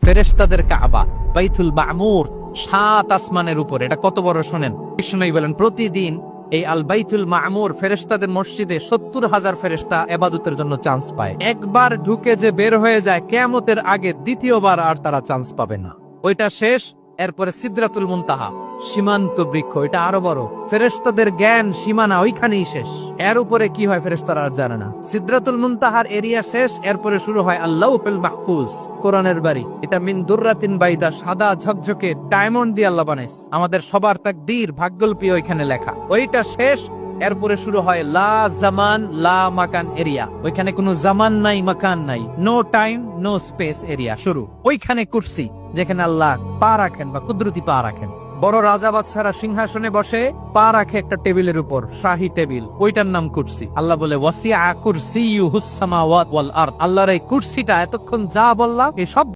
ফেরেশতাদের কাবা বাইতুল মামুর 7 আসমানের উপর। এটা কত বড় শোনেন। কৃষ্ণই বলেন প্রতিদিন এই আল বাইতুল মামুর ফেরেশতাদের মসজিদে 70,000 ফেরেশতা ইবাদতের জন্য চান্স পায়। একবার ঢুকে যে বের হয়ে যায় কিয়ামতের আগে দ্বিতীয়বার আর তারা চান্স পাবে না। ওইটা শেষ। এরপরে সিদরাতুল মুনতাহা, সীমান্ত বৃক্ষ, এটা আরো বড়। ফেরেশতাদের জ্ঞান সীমানা ওইখানেই শেষ। এর উপরে কি হয় ফেরেশতারা আর জানে না। সিদরাতুল মুনতাহার এরিয়া শেষ। এরপরে শুরু হয় আল্লাহুল মাহফুজ, কোরআনের বাড়ি। এটা মিন দুররাতিন বাইদা, সাদা ঝকঝকে ডায়মন্ড দিয়ে আল্লাহ বানাইছে। আমাদের সবার তাকদীর ভাগ্যলিপি ওইখানে লেখা। ওইটা শেষ। এরপরে শুরু হয় লা জামান লা মাকান এরিয়া। ওইখানে কোনো জামান নাই, মাকান নাই, no time no space area শুরু। ওইখানে কুরসি, যেখানে আল্লাহ পা রাখেন বা কুদরতি পা রাখেন। বড় রাজা বাদশারা সিংহাসনে বসে পা রাখে একটা টেবিলের উপর, শাহী টেবিল, ওইটার নাম কুরসি। আল্লাহ বলে ওয়াসিআ কুরসিয়ুহুস সামাওয়াত ওয়াল আরদ। আল্লাহর এই কুরসিটা এতক্ষণ যা বললাম এই সব